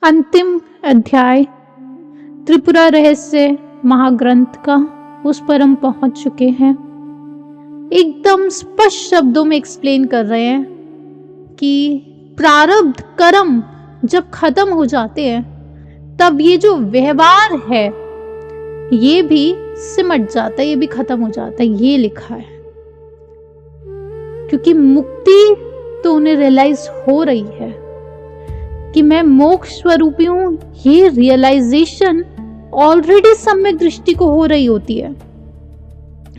अंतिम अध्याय त्रिपुरा रहस्य महाग्रंथ का, उस पर हम पहुंच चुके हैं। एकदम स्पष्ट शब्दों में एक्सप्लेन कर रहे हैं कि प्रारब्ध कर्म जब खत्म हो जाते हैं तब ये जो व्यवहार है ये भी सिमट जाता है, ये भी खत्म हो जाता है, ये लिखा है। क्योंकि मुक्ति तो उन्हें रियलाइज हो रही है कि मैं मोक्ष स्वरूपी हूं, ये रियलाइजेशन ऑलरेडी सम्यक दृष्टि को हो रही होती है।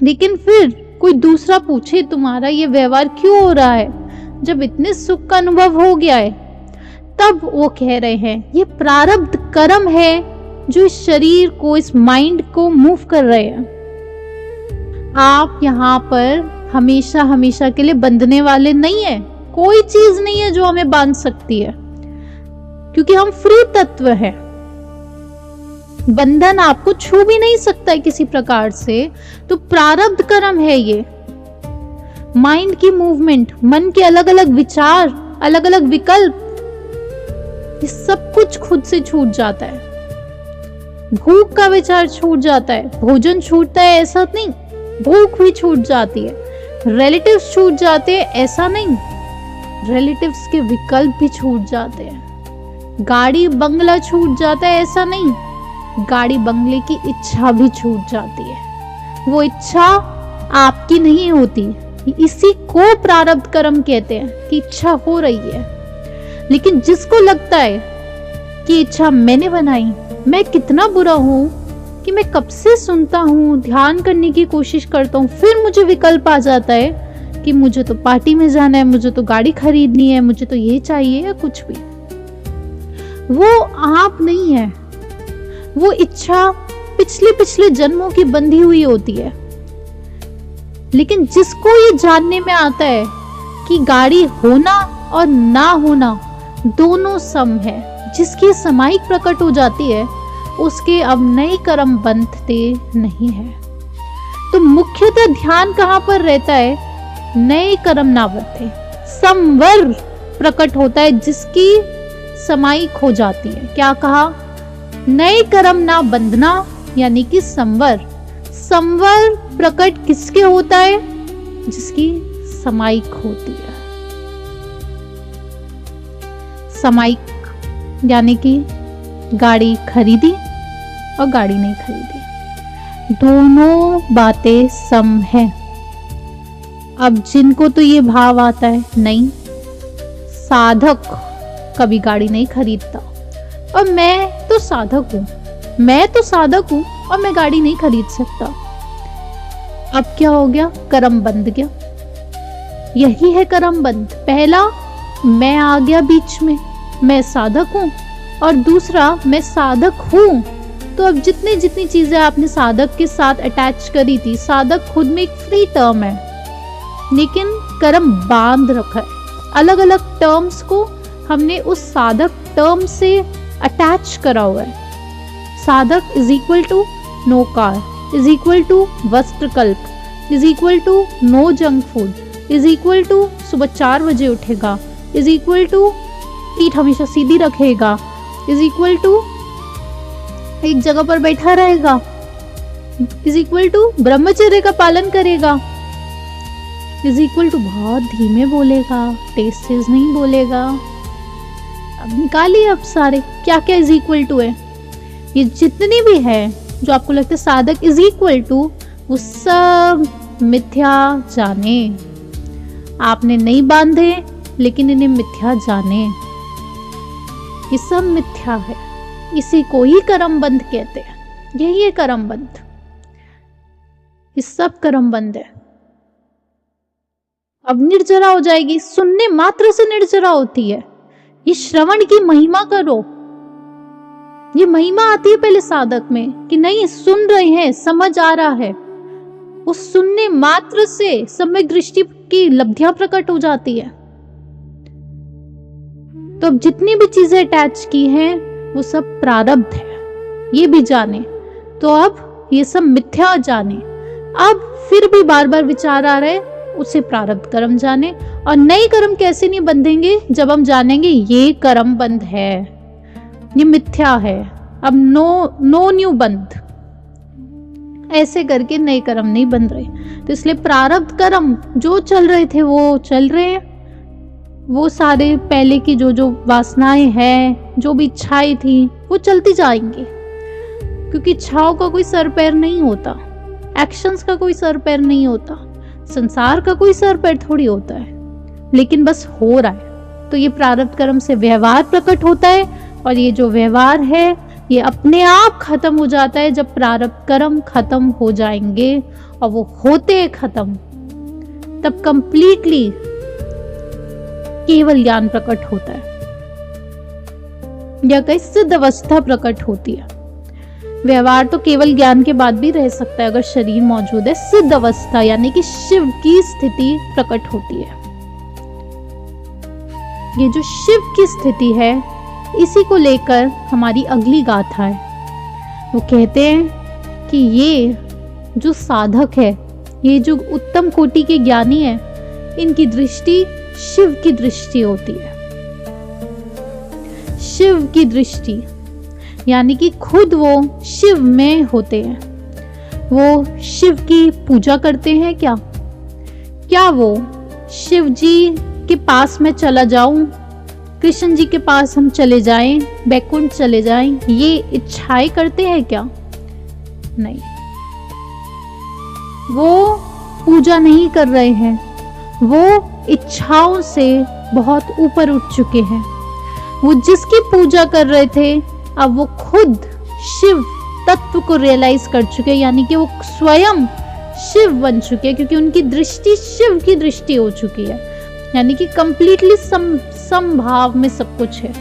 लेकिन फिर कोई दूसरा पूछे तुम्हारा ये व्यवहार क्यों हो रहा है, जब इतने सुख का अनुभव हो गया है, तब वो कह रहे हैं ये प्रारब्ध कर्म है जो इस शरीर को, इस माइंड को मूव कर रहे हैं। आप यहाँ पर हमेशा हमेशा के लिए बंधने वाले नहीं है, कोई चीज नहीं है जो हमें बांध सकती है, क्योंकि हम फ्री तत्व हैं। बंधन आपको छू भी नहीं सकता है किसी प्रकार से। तो प्रारब्ध कर्म है ये, माइंड की मूवमेंट, मन के अलग अलग विचार, अलग अलग विकल्प, ये सब कुछ खुद से छूट जाता है। भूख का विचार छूट जाता है, भोजन छूटता है ऐसा नहीं, भूख भी छूट जाती है। रिलेटिव्स छूट जाते हैं ऐसा नहीं, रिलेटिव्स के विकल्प भी छूट जाते हैं। गाड़ी बंगला छूट जाता है ऐसा नहीं, गाड़ी बंगले की इच्छा भी छूट जाती है। वो इच्छा आपकी नहीं होती, इसी को प्रारब्ध कर्म कहते हैं कि इच्छा हो रही है। लेकिन जिसको लगता है कि इच्छा मैंने बनाई, मैं कितना बुरा हूं कि मैं कब से सुनता हूं, ध्यान करने की कोशिश करता हूं, फिर मुझे विकल्प आ जाता है कि मुझे तो पार्टी में जाना है, मुझे तो गाड़ी खरीदनी है, मुझे तो ये चाहिए या कुछ भी। वो आप नहीं है, वो इच्छा पिछले जन्मों की बंधी हुई होती है। लेकिन जिसको ये जानने में आता है कि गाड़ी होना और ना होना दोनों सम है, जिसकी समायिक प्रकट हो जाती है, उसके अब नए कर्म बंधते नहीं है। तो मुख्यतः ध्यान कहां पर रहता है? नए कर्म ना बंधे, संवर प्रकट होता है जिसकी समायिक हो जाती है। क्या कहा? नए कर्म ना बंधना, यानी कि संवर। संवर प्रकट किसके होता है? जिसकी समायिक होती है। समायिक यानी कि गाड़ी खरीदी और गाड़ी नहीं खरीदी, दोनों बातें सम है। अब जिनको तो ये भाव आता है नहीं, साधक कभी गाड़ी नहीं खरीदता और मैं तो साधक हूं और मैं गाड़ी नहीं खरीद सकता। अब क्या हो गया? कर्म बंध गया। यही है कर्म बंध। पहला, मैं आ गया बीच में, मैं साधक हूं, और दूसरा, मैं साधक हूं। तो अब जितनी चीजें आपने साधक के साथ अटैच करी थी, साधक खुद में एक फ्री टर्म है, लेकिन कर्म बांध रखा है। अलग अलग टर्म्स को हमने उस साधक टर्म से अटैच करा हुआ है। साधक is equal to no car, is equal to वस्त्रकल्प, is equal to no junk food, is equal to सुबह 4 बजे उठेगा, इज इक्वल टू पीठ हमेशा सीधी रखेगा, इज इक्वल टू एक जगह पर बैठा रहेगा, इज इक्वल टू ब्रह्मचर्य का पालन करेगा, इज इक्वल टू बहुत धीमे बोलेगा, तेज नहीं बोलेगा। अब निकालिए आप सारे क्या क्या इज इक्वल टू है। ये जितनी भी है जो आपको लगता है साधक इज इक्वल टू, वो सब मिथ्या जाने। आपने नहीं बांधे लेकिन इन्हें मिथ्या जाने। ये सब मिथ्या है, इसी को ही कर्म बंध कहते हैं। यही है कर्म बंध, ये सब कर्म बंध है। अब निर्जरा हो जाएगी, सुनने मात्र से निर्जरा होती है। ये श्रवण की महिमा करो, ये महिमा आती है पहले साधक में कि नहीं सुन रहे हैं, समझ आ रहा है। उस सुनने मात्र से सम्यक दृष्टि की लब्धियां प्रकट हो जाती है। तो अब जितनी भी चीजें अटैच की हैं वो सब प्रारब्ध है, ये भी जाने। तो अब ये सब मिथ्या जाने। अब फिर भी बार बार विचार आ रहे, उसे प्रारब्ध कर्म जाने। और नए कर्म कैसे नहीं बंधेंगे? जब हम जानेंगे ये कर्म बंध है, ये मिथ्या है, अब नो न्यू बंध, ऐसे करके नए कर्म नहीं बन रहे। तो इसलिए प्रारब्ध कर्म जो चल रहे थे वो चल रहे हैं, वो सारे पहले की जो वासनाएं हैं, जो भी इच्छाएं थी वो चलती जाएंगी, क्योंकि इच्छाओं का कोई सर पैर नहीं होता, एक्शंस का कोई सर पैर नहीं होता, संसार का कोई सर पैर थोड़ी होता है, लेकिन बस हो रहा है। तो ये प्रारब्ध कर्म से व्यवहार प्रकट होता है, और ये जो व्यवहार है ये अपने आप खत्म हो जाता है जब प्रारब्ध कर्म खत्म हो जाएंगे, और वो होते खत्म तब कंप्लीटली केवल ज्ञान प्रकट होता है, या कहीं सिद्ध अवस्था प्रकट होती है। व्यवहार तो केवल ज्ञान के बाद भी रह सकता है अगर शरीर मौजूद है। सिद्ध अवस्था यानी कि शिव की स्थिति प्रकट होती है। ये जो शिव की स्थिति है, इसी को लेकर हमारी अगली गाथा है। वो कहते हैं कि ये जो साधक है, ये जो उत्तम कोटि के ज्ञानी है, इनकी दृष्टि शिव की दृष्टि होती है। शिव की दृष्टि यानी कि खुद वो शिव में होते हैं, वो शिव की पूजा करते हैं। क्या वो शिव जी के पास में चला जाऊं, कृष्ण जी के पास हम चले जाएं, बैकुंठ चले जाएं, ये इच्छाएं करते हैं क्या? नहीं, वो पूजा नहीं कर रहे हैं, वो इच्छाओं से बहुत ऊपर उठ चुके हैं। वो जिसकी पूजा कर रहे थे, अब वो खुद शिव तत्व को रियलाइज कर चुके हैं, यानी कि वो स्वयं शिव बन चुके हैं, क्योंकि उनकी दृष्टि शिव की दृष्टि हो चुकी है, यानी कि कंप्लीटली समभाव में सब कुछ है।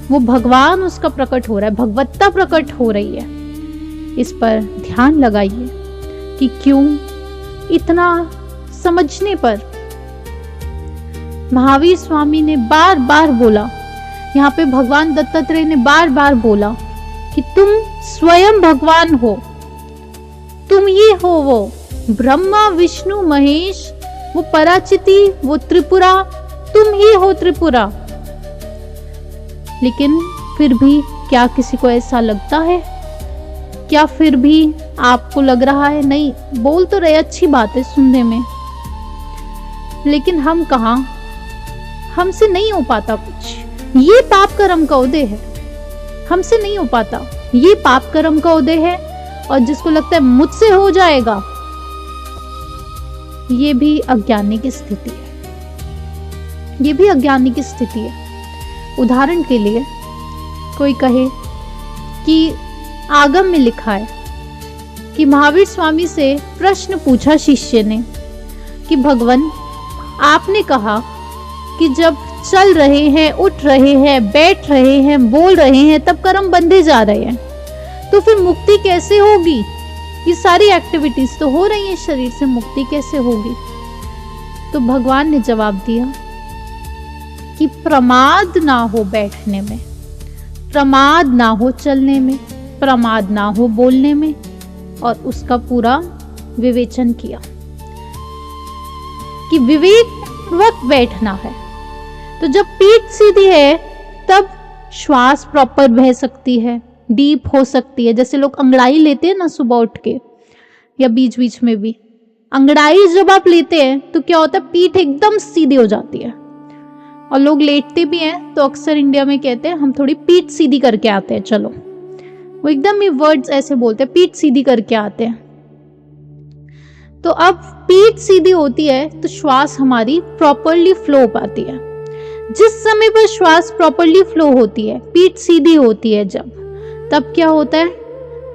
वो भगवान उसका प्रकट हो रहा है, भगवत्ता प्रकट हो रही है। इस पर ध्यान लगाइए कि क्यों इतना समझने पर महावीर स्वामी ने बार बार बोला, यहाँ पे भगवान दत्तात्रेय ने बार बार बोला कि तुम स्वयं भगवान हो, तुम ही हो वो ब्रह्मा विष्णु महेश, वो पराचिति, वो त्रिपुरा, तुम ही हो त्रिपुरा। लेकिन फिर भी क्या किसी को ऐसा लगता है? क्या फिर भी आपको लग रहा है नहीं, बोल तो रहे अच्छी बात है सुनने में, लेकिन हम कहाँ, हमसे नहीं हो पाता कुछ। ये पाप कर्म का उदय है, हमसे नहीं हो पाता। ये पाप कर्म का उदय है, और जिसको लगता है मुझसे हो जाएगा, ये भी अज्ञानी की स्थिति है। ये भी अज्ञानी की स्थिति है। उदाहरण के लिए कोई कहे कि आगम में लिखा है कि महावीर स्वामी से प्रश्न पूछा शिष्य ने कि भगवान, आपने कहा कि जब चल रहे हैं, उठ रहे हैं, बैठ रहे हैं, बोल रहे हैं, तब कर्म बंधे जा रहे हैं, तो फिर मुक्ति कैसे होगी? ये सारी एक्टिविटीज तो हो रही हैं शरीर से, मुक्ति कैसे होगी? तो भगवान ने जवाब दिया कि प्रमाद ना हो बैठने में, प्रमाद ना हो चलने में, प्रमाद ना हो बोलने में, और उसका पूरा विवेचन किया कि विवेकपूर्वक बैठना है। तो जब पीठ सीधी है तब श्वास प्रॉपर बह सकती है, डीप हो सकती है। जैसे लोग अंगड़ाई लेते हैं ना सुबह उठ के, या बीच बीच में भी अंगड़ाई जब आप लेते हैं तो क्या होता है, पीठ एकदम सीधी हो जाती है। और लोग लेटते भी हैं तो अक्सर इंडिया में कहते हैं हम थोड़ी पीठ सीधी करके आते हैं, चलो, वो एकदम ही वर्ड्स ऐसे बोलते हैं, पीठ सीधी करके आते हैं। तो अब पीठ सीधी होती है तो श्वास हमारी प्रॉपरली फ्लो हो पाती है। जिस समय पर श्वास प्रॉपरली फ्लो होती है, पीठ सीधी होती है जब, तब क्या होता है,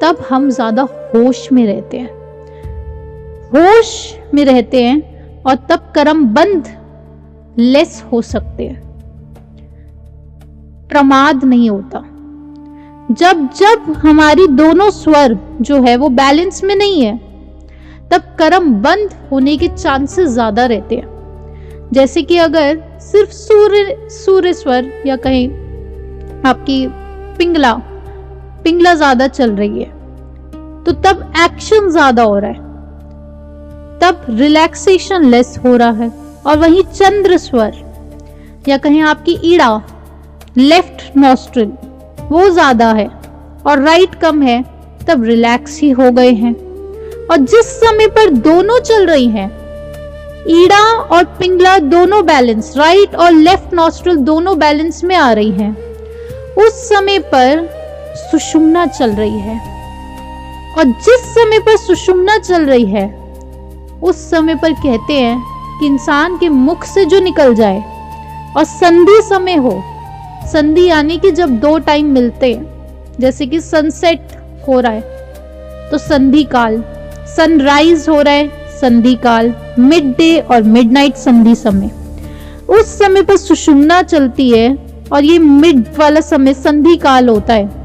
तब हम ज्यादा होश में रहते हैं, होश में रहते हैं, और तब कर्म बंध लेस हो सकते हैं, प्रमाद नहीं होता। जब जब हमारी दोनों स्वर जो है वो बैलेंस में नहीं है, तब कर्म बंद होने के चांसेस ज्यादा रहते हैं। जैसे कि अगर सिर्फ सूर्य स्वर या कहीं आपकी पिंगला ज्यादा चल रही है, तो तब एक्शन ज्यादा हो रहा है, तब रिलैक्सेशन लेस हो रहा है। और वहीं चंद्र स्वर या कहीं आपकी ईड़ा लेफ्ट नॉस्ट्रिल वो ज्यादा है और राइट कम है, तब रिलैक्स ही हो गए हैं। और जिस समय पर दोनों चल रही हैं, ईड़ा और पिंगला दोनों बैलेंस, राइट और लेफ्ट नॉस्ट्रिल दोनों बैलेंस में आ रही हैं, उस समय पर सुषुम्ना चल रही है। और जिस समय पर सुषुम्ना चल रही है, उस समय पर कहते हैं कि इंसान के मुख से जो निकल जाए और संधि समय हो, संधि यानी कि जब दो टाइम मिलते हैं, जैसे कि सनसेट हो रहा है तो संधि काल, सनराइज हो रहा है संधि काल, मिड डे और मिडनाइट संधि समय, उस समय पर सुषुम्ना चलती है और ये मिड वाला समय संधि काल होता है।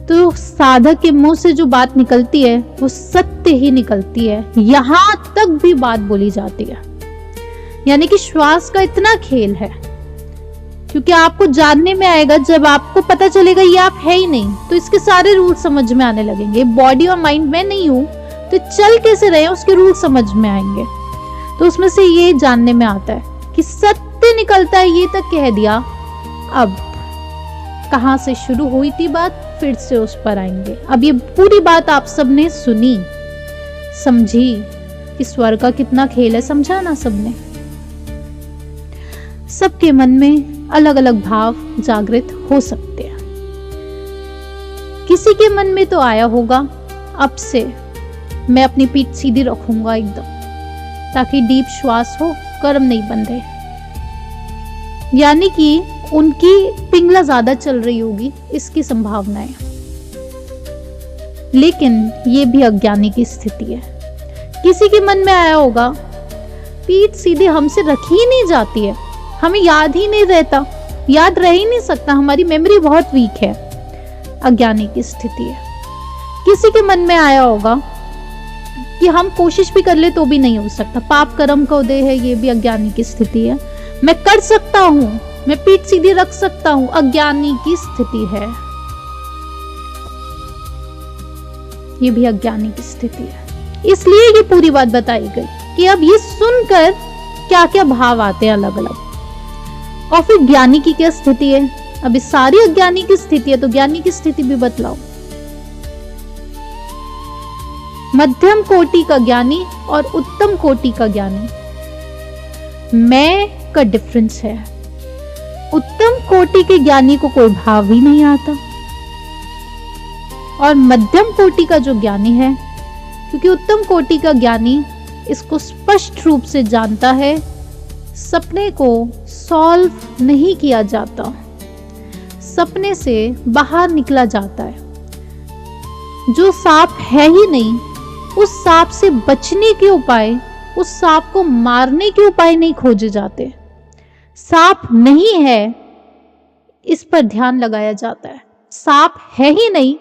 तो साधक के मुंह से जो बात निकलती है वो सत्य ही निकलती है, यहां तक भी बात बोली जाती है। यानी कि श्वास का इतना खेल है, क्योंकि आपको जानने में आएगा, जब आपको पता चलेगा ये आप है ही नहीं, तो इसके सारे रूल समझ में आने लगेंगे। बॉडी और माइंड में नहीं हूं तो चल कैसे रहे उसके रूल समझ में आएंगे। तो उसमें से ये जानने में आता है कि सत्य निकलता है, ये तक कह दिया। अब कहां से शुरू हुई थी बात, फिर से उस पर आएंगे। अब ये पूरी बात आप सबने सुनी, समझी कि स्वर का कितना खेल है, समझा ना सबने। सबके मन में अलग अलग भाव जागृत हो सकते हैं। किसी के मन में तो आया होगा, अब से मैं अपनी पीठ सीधी रखूंगा एकदम, ताकि डीप श्वास हो, कर्म नहीं बंधे। यानी कि उनकी पिंगला ज्यादा चल रही होगी, इसकी संभावना है। लेकिन ये भी अज्ञानी की स्थिति है। किसी के मन में आया होगा, पीठ सीधी हमसे रखी ही नहीं जाती है, हमें याद ही नहीं रहता, याद रह ही नहीं सकता, हमारी मेमोरी बहुत वीक है। अज्ञानी की स्थिति है। किसी के मन में आया होगा कि हम कोशिश भी कर ले तो भी नहीं हो सकता, पाप कर्म का उदय है, ये भी अज्ञानी की स्थिति है। मैं कर सकता हूं, मैं पीठ सीधी रख सकता हूं, अज्ञानी की स्थिति है, ये भी अज्ञानी की स्थिति है। इसलिए ये पूरी बात बताई गई कि अब ये सुनकर क्या क्या भाव आते हैं अलग अलग। और फिर ज्ञानी की क्या स्थिति है। अभी सारी अज्ञानी की स्थिति है, तो ज्ञानी की स्थिति भी बतलाओ। मध्यम कोटि का ज्ञानी और उत्तम कोटि का ज्ञानी, मैं का डिफरेंस है। उत्तम कोटि के ज्ञानी को कोई भाव ही नहीं आता, और मध्यम कोटि का जो ज्ञानी है, क्योंकि उत्तम कोटि का ज्ञानी इसको स्पष्ट रूप से जानता है, सपने को सॉल्व नहीं किया जाता, सपने से बाहर निकला जाता है। जो सांप है ही नहीं, उस सांप से बचने के उपाय, उस सांप को मारने के उपाय नहीं खोजे जाते। सांप नहीं है, इस पर ध्यान लगाया जाता है। सांप है ही नहीं,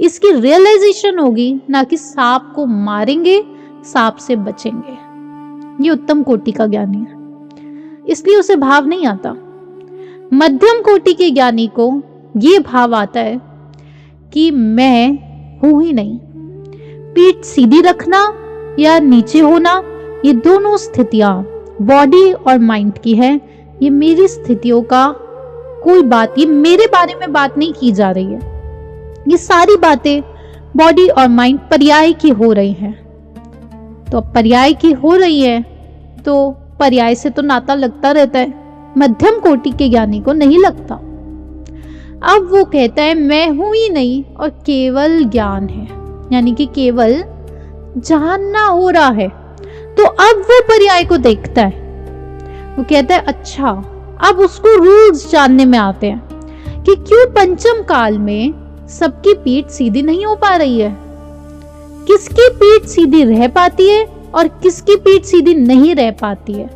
इसकी रियलाइजेशन होगी, ना कि सांप को मारेंगे, सांप से बचेंगे। ये उत्तम कोटि का ज्ञानी है, इसलिए उसे भाव नहीं आता। मध्यम कोटि के ज्ञानी को ये भाव आता है कि मैं हूं ही नहीं। पीठ सीधी रखना या नीचे होना, ये दोनों स्थितियां बॉडी और माइंड की है। ये मेरी स्थितियों का कोई बात, ये मेरे बारे में बात नहीं की जा रही है। ये सारी बातें बॉडी और माइंड पर्याय की हो रही हैं। तो अब पर्याय की हो रही है तो पर्याय से तो नाता लगता रहता है, मध्यम कोटि के ज्ञानी को नहीं लगता। अब वो कहता है मैं हूं ही नहीं और केवल ज्ञान है, यानी कि केवल जानना हो रहा है। तो अब वो पर्याय को देखता है, वो कहता है अच्छा, अब उसको रूल्स जानने में आते हैं कि क्यों पंचम काल में सबकी पीठ सीधी नहीं हो पा रही है, किसकी पीठ सीधी रह पाती है और किसकी पीठ सीधी नहीं रह पाती है।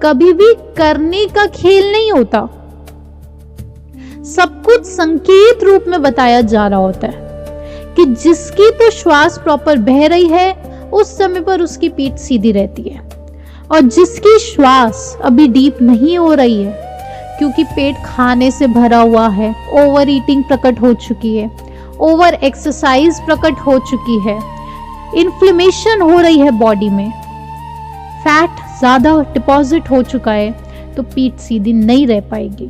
कभी भी करने का खेल नहीं होता, सब कुछ संकेत रूप में बताया जा रहा होता है कि जिसकी तो श्वास प्रॉपर बह रही है, उस समय पर उसकी पीठ सीधी रहती है, और जिसकी श्वास अभी डीप नहीं हो रही है क्योंकि पेट खाने से भरा हुआ है, ओवर ईटिंग प्रकट हो चुकी है, ओवर एक्सरसाइज प्रकट हो चुकी है, इन्फ्लेमेशन हो रही है बॉडी में, फैट ज्यादा डिपॉजिट हो चुका है, तो पीठ सीधी नहीं रह पाएगी।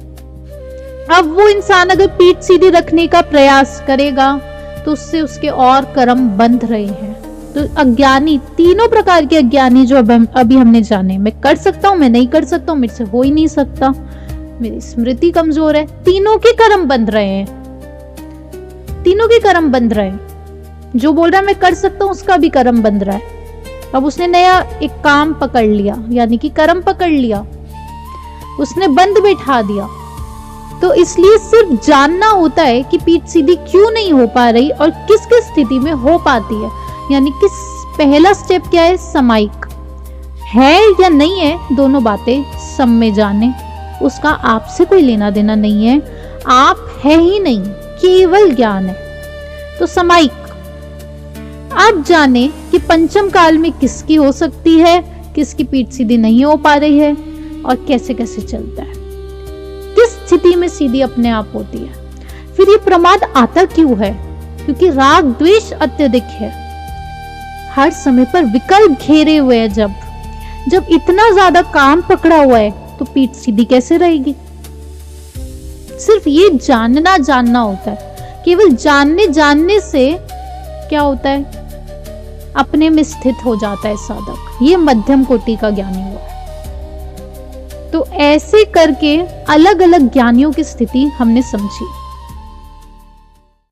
अब वो इंसान अगर पीठ सीधी रखने का प्रयास करेगा तो उससे उसके और कर्म बंध रहे हैं। तो अज्ञानी, तीनों प्रकार के अज्ञानी जो अभी हमने जाने, मैं कर सकता हूं, मैं नहीं कर सकता हूं, मेरे से हो ही नहीं सकता, मेरी स्मृति कमजोर है, तीनों के कर्म बंध रहे हैं, तीनों के कर्म बंध रहे हैं। जो बोल रहा है मैं कर सकता हूं उसका भी कर्म बंध रहा है। अब उसने नया एक काम पकड़ लिया, यानी कि कर्म पकड़ लिया, उसने बंद बैठा दिया। तो इसलिए सिर्फ जानना होता है कि पीठ सीधी क्यों नहीं हो पा रही और किस किस स्थिति में हो पाती है। यानी कि पहला स्टेप क्या है, समायिक है या नहीं है, दोनों बातें सम में जाने, उसका आपसे कोई लेना देना नहीं है, आप है ही नहीं, केवल ज्ञान है। तो समायिक, आप जाने कि पंचम काल में किसकी हो सकती है, किसकी पीठ सीधी नहीं हो पा रही है और कैसे कैसे चलता है, किस स्थिति में सीधी अपने आप होती है। फिर ये प्रमाद आता क्यों है, क्योंकि राग द्वेष अत्यधिक है, हर समय पर विकल्प घेरे हुए हैं। जब इतना ज्यादा काम पकड़ा हुआ है तो पीठ सीधी कैसे रहेगी। सिर्फ ये जानना होता है, केवल जानने से क्या होता है, अपने में स्थित हो जाता है साधक। ये मध्यम कोटि का ज्ञानी हुआ है। तो ऐसे करके अलग अलग ज्ञानियों की स्थिति हमने समझी।